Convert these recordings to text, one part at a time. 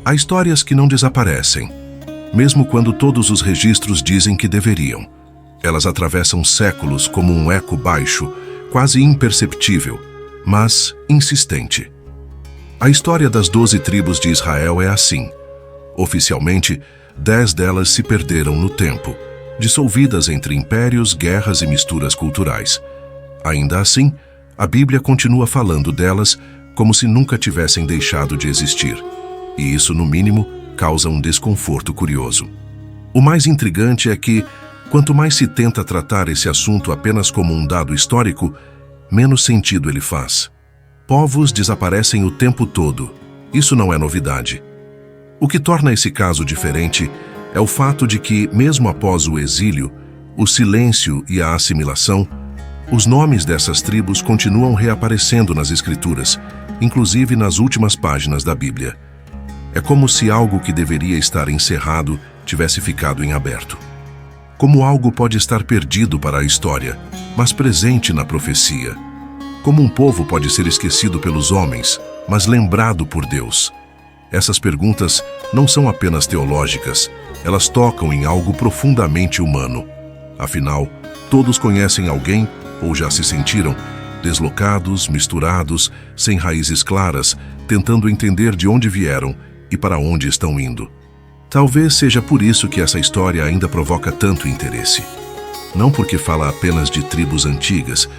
Há histórias que não desaparecem, mesmo quando todos os registros dizem que deveriam. Elas atravessam séculos como um eco baixo, quase imperceptível, mas insistente. A história das 12 tribos de Israel é assim. Oficialmente, 10 delas se perderam no tempo, dissolvidas entre impérios, guerras e misturas culturais. Ainda assim, a Bíblia continua falando delas como se nunca tivessem deixado de existir. E isso, no mínimo, causa um desconforto curioso. O mais intrigante é que, quanto mais se tenta tratar esse assunto apenas como um dado histórico, menos sentido ele faz. Povos desaparecem o tempo todo. Isso não é novidade. O que torna esse caso diferente é o fato de que, mesmo após o exílio, o silêncio e a assimilação, os nomes dessas tribos continuam reaparecendo nas Escrituras, inclusive nas últimas páginas da Bíblia. É como se algo que deveria estar encerrado tivesse ficado em aberto. Como algo pode estar perdido para a história, mas presente na profecia. Como um povo pode ser esquecido pelos homens, mas lembrado por Deus. Essas perguntas não são apenas teológicas, elas tocam em algo profundamente humano. Afinal, todos conhecem alguém, ou já se sentiram, deslocados, misturados, sem raízes claras, tentando entender de onde vieram e para onde estão indo. Talvez seja por isso que essa história ainda provoca tanto interesse. Não porque fala apenas de tribos antigas,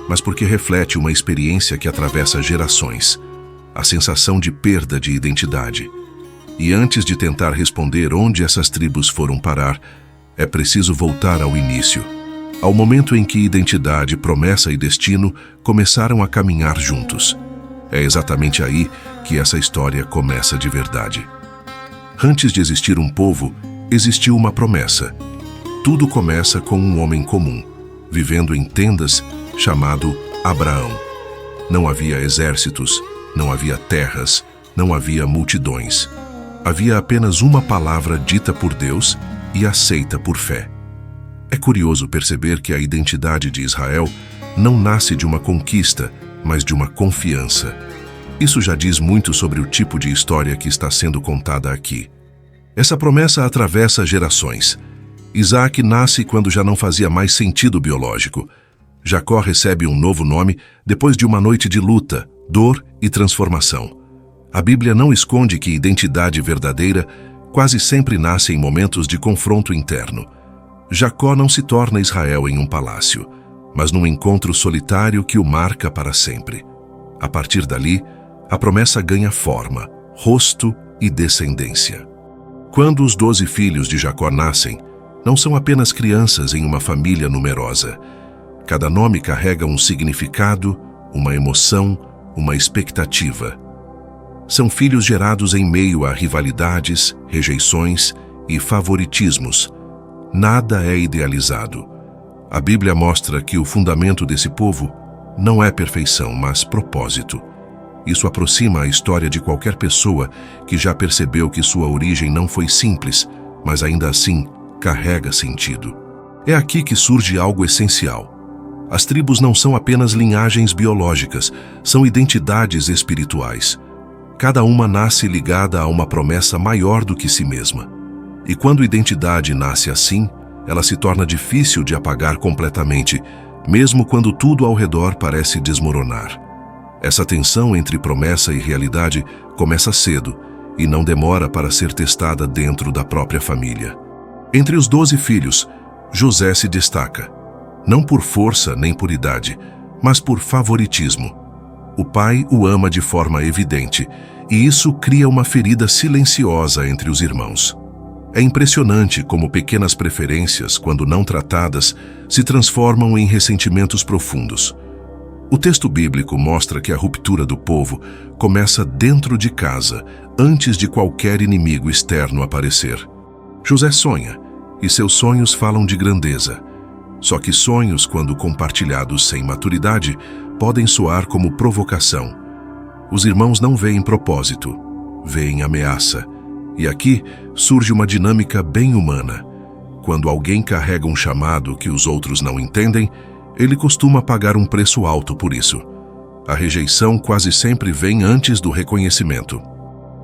mas porque reflete uma experiência que atravessa gerações, a sensação de perda de identidade. E antes de tentar responder onde essas tribos foram parar, é preciso voltar ao início, ao momento em que identidade, promessa e destino começaram a caminhar juntos. É exatamente aí que essa história começa de verdade. Antes de existir um povo, existiu uma promessa. Tudo começa com um homem comum, vivendo em tendas, chamado Abraão. Não havia exércitos, não havia terras, não havia multidões. Havia apenas uma palavra dita por Deus e aceita por fé. É curioso perceber que a identidade de Israel não nasce de uma conquista, mas de uma confiança. Isso já diz muito sobre o tipo de história que está sendo contada aqui. Essa promessa atravessa gerações. Isaac nasce quando já não fazia mais sentido biológico. Jacó recebe um novo nome depois de uma noite de luta, dor e transformação. A Bíblia não esconde que identidade verdadeira quase sempre nasce em momentos de confronto interno. Jacó não se torna Israel em um palácio, mas num encontro solitário que o marca para sempre. A partir dali, a promessa ganha forma, rosto e descendência. Quando os 12 filhos de Jacó nascem, não são apenas crianças em uma família numerosa. Cada nome carrega um significado, uma emoção, uma expectativa. São filhos gerados em meio a rivalidades, rejeições e favoritismos. Nada é idealizado. A Bíblia mostra que o fundamento desse povo não é perfeição, mas propósito. Isso aproxima a história de qualquer pessoa que já percebeu que sua origem não foi simples, mas ainda assim carrega sentido. É aqui que surge algo essencial. As tribos não são apenas linhagens biológicas, são identidades espirituais. Cada uma nasce ligada a uma promessa maior do que si mesma. E quando identidade nasce assim, ela se torna difícil de apagar completamente, mesmo quando tudo ao redor parece desmoronar. Essa tensão entre promessa e realidade começa cedo e não demora para ser testada dentro da própria família. Entre os 12 filhos, José se destaca, não por força nem por idade, mas por favoritismo. O pai o ama de forma evidente, e isso cria uma ferida silenciosa entre os irmãos. É impressionante como pequenas preferências, quando não tratadas, se transformam em ressentimentos profundos. O texto bíblico mostra que a ruptura do povo começa dentro de casa, antes de qualquer inimigo externo aparecer. José sonha, e seus sonhos falam de grandeza. Só que sonhos, quando compartilhados sem maturidade, podem soar como provocação. Os irmãos não veem propósito, veem ameaça. E aqui surge uma dinâmica bem humana. Quando alguém carrega um chamado que os outros não entendem, ele costuma pagar um preço alto por isso. A rejeição quase sempre vem antes do reconhecimento.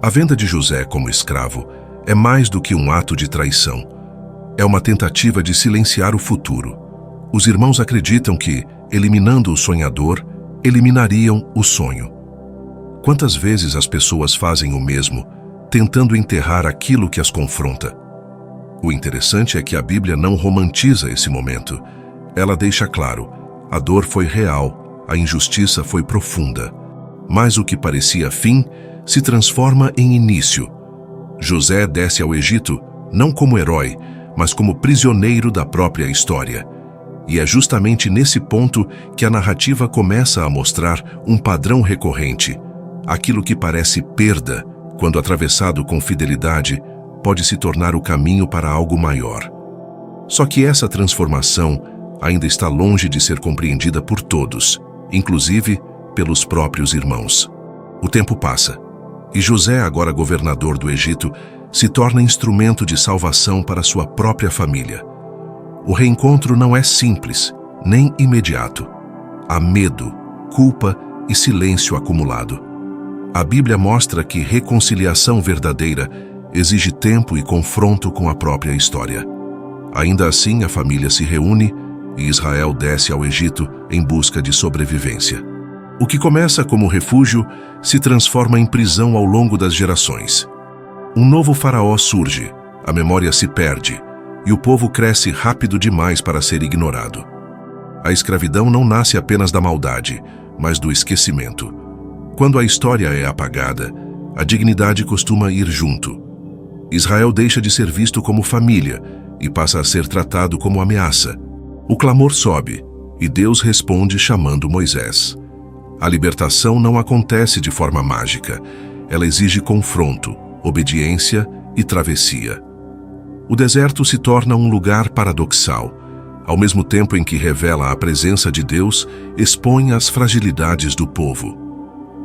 A venda de José como escravo é mais do que um ato de traição. É uma tentativa de silenciar o futuro. Os irmãos acreditam que, eliminando o sonhador, eliminariam o sonho. Quantas vezes as pessoas fazem o mesmo, tentando enterrar aquilo que as confronta? O interessante é que a Bíblia não romantiza esse momento. Ela deixa claro, a dor foi real, a injustiça foi profunda. Mas o que parecia fim se transforma em início. José desce ao Egito, não como herói, mas como prisioneiro da própria história. E é justamente nesse ponto que a narrativa começa a mostrar um padrão recorrente. Aquilo que parece perda, quando atravessado com fidelidade, pode se tornar o caminho para algo maior. Só que essa transformação ainda está longe de ser compreendida por todos, inclusive pelos próprios irmãos. O tempo passa, e José, agora governador do Egito, se torna instrumento de salvação para sua própria família. O reencontro não é simples, nem imediato. Há medo, culpa e silêncio acumulado. A Bíblia mostra que reconciliação verdadeira exige tempo e confronto com a própria história. Ainda assim, a família se reúne e Israel desce ao Egito em busca de sobrevivência. O que começa como refúgio se transforma em prisão ao longo das gerações. Um novo faraó surge, a memória se perde e o povo cresce rápido demais para ser ignorado. A escravidão não nasce apenas da maldade, mas do esquecimento. Quando a história é apagada, a dignidade costuma ir junto. Israel deixa de ser visto como família e passa a ser tratado como ameaça. O clamor sobe e Deus responde chamando Moisés. A libertação não acontece de forma mágica. Ela exige confronto, obediência e travessia. O deserto se torna um lugar paradoxal. Ao mesmo tempo em que revela a presença de Deus, expõe as fragilidades do povo.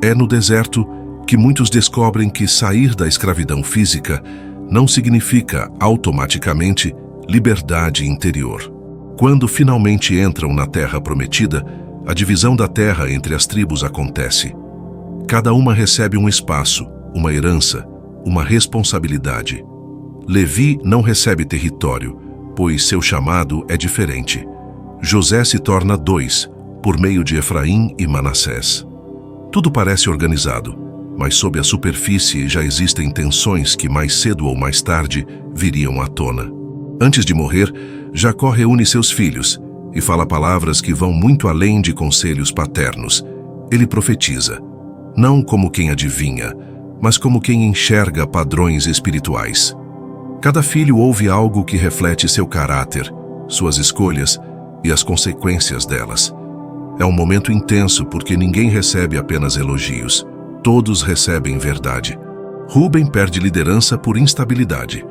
É no deserto que muitos descobrem que sair da escravidão física não significa, automaticamente, liberdade interior. Quando finalmente entram na Terra Prometida, a divisão da terra entre as tribos acontece. Cada uma recebe um espaço, uma herança, uma responsabilidade. Levi não recebe território, pois seu chamado é diferente. José se torna 2, por meio de Efraim e Manassés. Tudo parece organizado, mas sob a superfície já existem tensões que mais cedo ou mais tarde viriam à tona. Antes de morrer, Jacó reúne seus filhos e fala palavras que vão muito além de conselhos paternos. Ele profetiza, não como quem adivinha, mas como quem enxerga padrões espirituais. Cada filho ouve algo que reflete seu caráter, suas escolhas e as consequências delas. É um momento intenso porque ninguém recebe apenas elogios. Todos recebem verdade. Rúben perde liderança por instabilidade.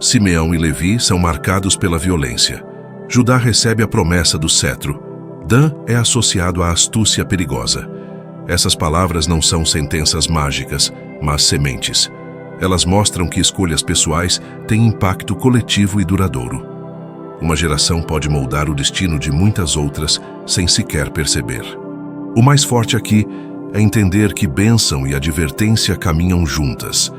Simeão e Levi são marcados pela violência. Judá recebe a promessa do cetro. Dan é associado à astúcia perigosa. Essas palavras não são sentenças mágicas, mas sementes. Elas mostram que escolhas pessoais têm impacto coletivo e duradouro. Uma geração pode moldar o destino de muitas outras sem sequer perceber. O mais forte aqui é entender que bênção e advertência caminham juntas.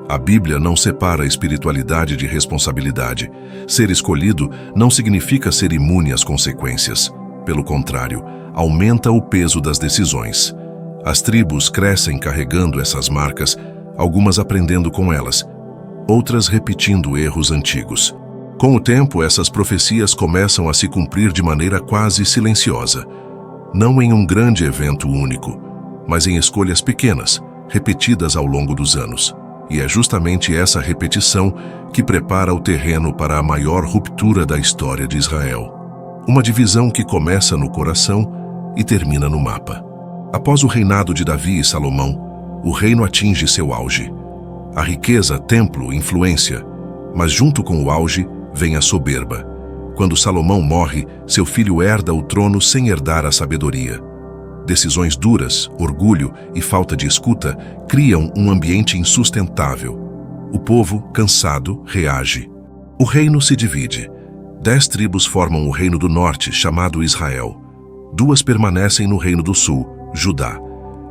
A Bíblia não separa espiritualidade de responsabilidade. Ser escolhido não significa ser imune às consequências. Pelo contrário, aumenta o peso das decisões. As tribos crescem carregando essas marcas, algumas aprendendo com elas, outras repetindo erros antigos. Com o tempo, essas profecias começam a se cumprir de maneira quase silenciosa. Não em um grande evento único, mas em escolhas pequenas, repetidas ao longo dos anos. E é justamente essa repetição que prepara o terreno para a maior ruptura da história de Israel. Uma divisão que começa no coração e termina no mapa. Após o reinado de Davi e Salomão, o reino atinge seu auge. A riqueza, templo, influência, mas junto com o auge vem a soberba. Quando Salomão morre, seu filho herda o trono sem herdar a sabedoria. Decisões duras, orgulho e falta de escuta criam um ambiente insustentável. O povo, cansado, reage. O reino se divide. 10 tribos formam o reino do norte, chamado Israel. 2 permanecem no reino do sul, Judá.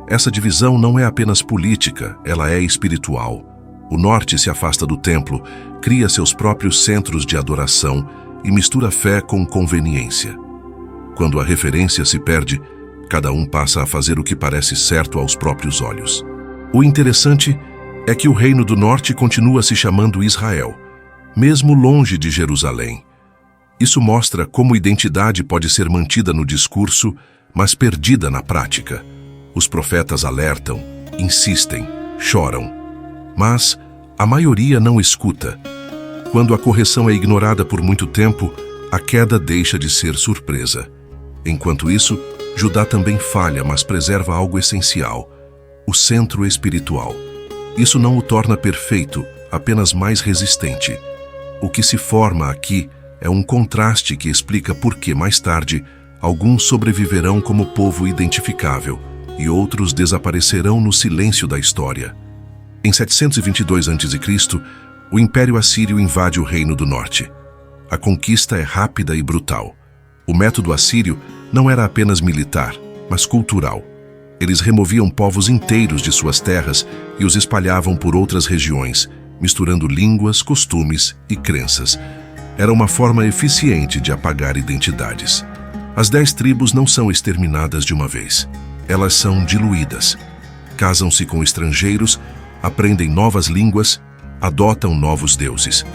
Essa divisão não é apenas política, ela é espiritual. O norte se afasta do templo, cria seus próprios centros de adoração e mistura fé com conveniência. Quando a referência se perde, cada um passa a fazer o que parece certo aos próprios olhos. O interessante é que o reino do norte continua se chamando Israel, mesmo longe de Jerusalém. Isso mostra como identidade pode ser mantida no discurso, mas perdida na prática. Os profetas alertam, insistem, choram. Mas a maioria não escuta. Quando a correção é ignorada por muito tempo, a queda deixa de ser surpresa. Enquanto isso, Judá também falha, mas preserva algo essencial: o centro espiritual. Isso não o torna perfeito, apenas mais resistente. O que se forma aqui é um contraste que explica por que, mais tarde, alguns sobreviverão como povo identificável e outros desaparecerão no silêncio da história. Em 722 a.C., o Império Assírio invade o Reino do Norte. A conquista é rápida e brutal. O método assírio não era apenas militar, mas cultural. Eles removiam povos inteiros de suas terras e os espalhavam por outras regiões, misturando línguas, costumes e crenças. Era uma forma eficiente de apagar identidades. As 10 tribos não são exterminadas de uma vez. Elas são diluídas. Casam-se com estrangeiros, aprendem novas línguas, adotam novos deuses.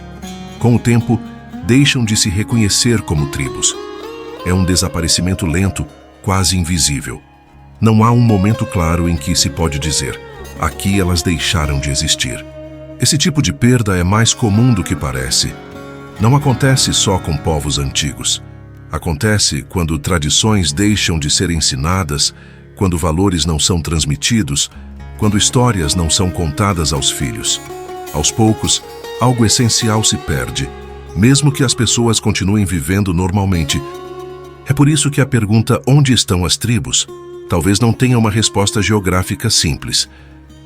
Com o tempo, deixam de se reconhecer como tribos. É um desaparecimento lento, quase invisível. Não há um momento claro em que se pode dizer: aqui elas deixaram de existir. Esse tipo de perda é mais comum do que parece. Não acontece só com povos antigos. Acontece quando tradições deixam de ser ensinadas, quando valores não são transmitidos, quando histórias não são contadas aos filhos. Aos poucos, algo essencial se perde, mesmo que as pessoas continuem vivendo normalmente. É por isso que a pergunta "onde estão as tribos?" talvez não tenha uma resposta geográfica simples.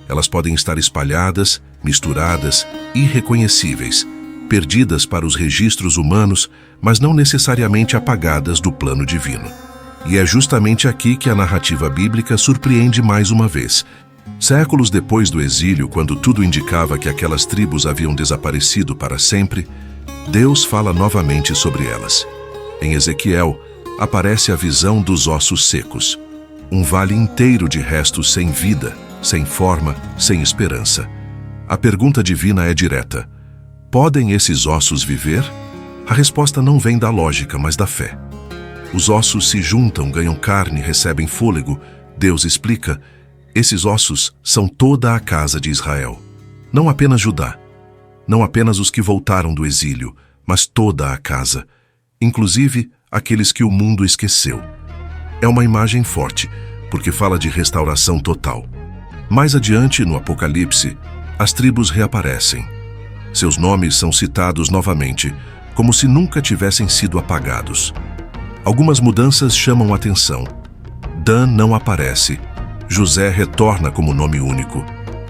Elas podem estar espalhadas, misturadas, irreconhecíveis, perdidas para os registros humanos, mas não necessariamente apagadas do plano divino. E é justamente aqui que a narrativa bíblica surpreende mais uma vez. Séculos depois do exílio, quando tudo indicava que aquelas tribos haviam desaparecido para sempre, Deus fala novamente sobre elas. Em Ezequiel, aparece a visão dos ossos secos. Um vale inteiro de restos sem vida, sem forma, sem esperança. A pergunta divina é direta: podem esses ossos viver? A resposta não vem da lógica, mas da fé. Os ossos se juntam, ganham carne, recebem fôlego. Deus explica: esses ossos são toda a casa de Israel. Não apenas Judá, não apenas os que voltaram do exílio, mas toda a casa, inclusive aqueles que o mundo esqueceu. É uma imagem forte, porque fala de restauração total. Mais adiante, no Apocalipse, as tribos reaparecem. Seus nomes são citados novamente, como se nunca tivessem sido apagados. Algumas mudanças chamam a atenção. Dan não aparece. José retorna como nome único.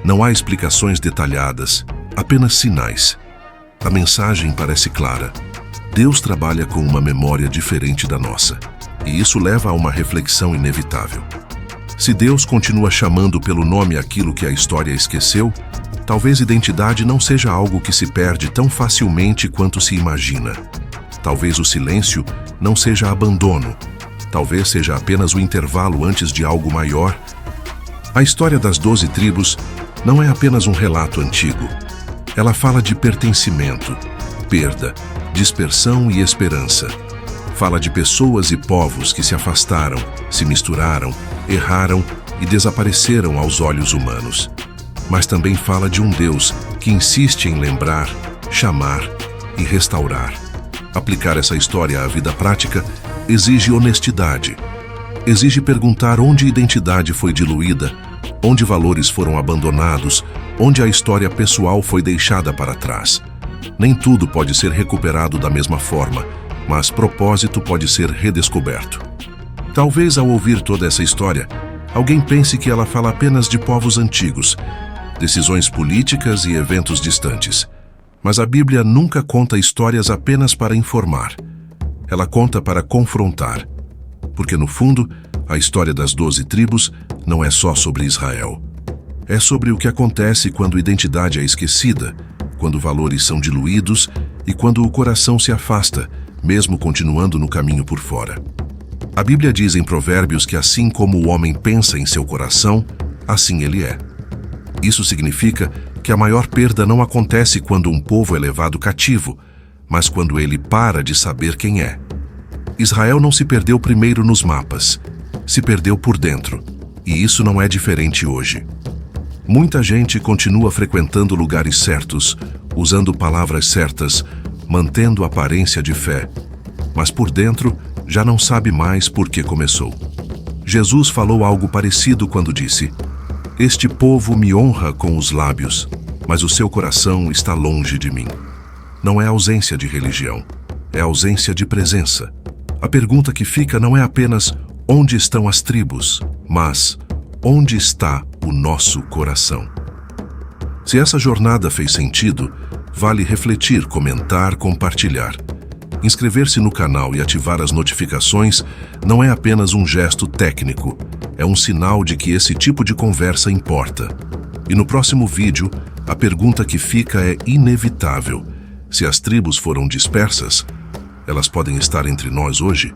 Não há explicações detalhadas, apenas sinais. A mensagem parece clara. Deus trabalha com uma memória diferente da nossa, e isso leva a uma reflexão inevitável. Se Deus continua chamando pelo nome aquilo que a história esqueceu, talvez identidade não seja algo que se perde tão facilmente quanto se imagina. Talvez o silêncio não seja abandono. Talvez seja apenas o intervalo antes de algo maior. A história das 12 tribos não é apenas um relato antigo. Ela fala de pertencimento, perda, dispersão e esperança. Fala de pessoas e povos que se afastaram, se misturaram, erraram e desapareceram aos olhos humanos. Mas também fala de um Deus que insiste em lembrar, chamar e restaurar. Aplicar essa história à vida prática exige honestidade. Exige perguntar onde a identidade foi diluída, onde valores foram abandonados, onde a história pessoal foi deixada para trás. Nem tudo pode ser recuperado da mesma forma, mas propósito pode ser redescoberto. Talvez ao ouvir toda essa história, alguém pense que ela fala apenas de povos antigos, decisões políticas e eventos distantes. Mas a Bíblia nunca conta histórias apenas para informar. Ela conta para confrontar. Porque, no fundo, A história das 12 tribos não é só sobre Israel. É sobre o que acontece quando a identidade é esquecida, quando valores são diluídos e quando o coração se afasta, mesmo continuando no caminho por fora. A Bíblia diz em Provérbios que assim como o homem pensa em seu coração, assim ele é. Isso significa que a maior perda não acontece quando um povo é levado cativo, mas quando ele para de saber quem é. Israel não se perdeu primeiro nos mapas, se perdeu por dentro, e isso não é diferente hoje. Muita gente continua frequentando lugares certos, usando palavras certas, mantendo aparência de fé, mas por dentro já não sabe mais por que começou. Jesus falou algo parecido quando disse: "Este povo me honra com os lábios, mas o seu coração está longe de mim." Não é ausência de religião, é ausência de presença. A pergunta que fica não é apenas onde estão as tribos, mas onde está o nosso coração? Se essa jornada fez sentido, vale refletir, comentar, compartilhar. Inscrever-se no canal e ativar as notificações não é apenas um gesto técnico, é um sinal de que esse tipo de conversa importa. E no próximo vídeo, a pergunta que fica é inevitável: se as tribos foram dispersas, elas podem estar entre nós hoje?